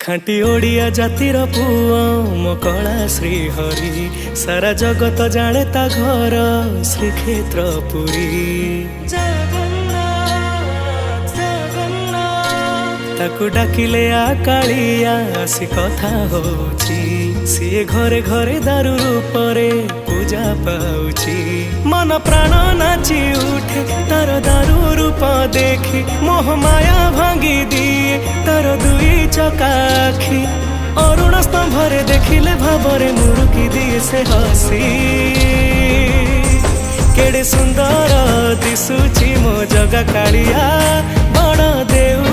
खांटी ओडिया जातिर पुओ मो कला श्री हरि सारा जगत जाने ता घर श्रीक्षेत्र पुरी। ताकू डाकिले आकालिया आसी कथा होची सी घरे घरे दारू रूपरे पूजा पाउची। मन प्राण नाची उठे तार दारू रूप देखी मोह माया भांगी दिए तार दुई चकाखी। अरुण स्तंभरे देखिले भावरे मुरुकी दिए से हसी। केड़े सुंदर दिसुची मो जगा कालिया बड़ देउ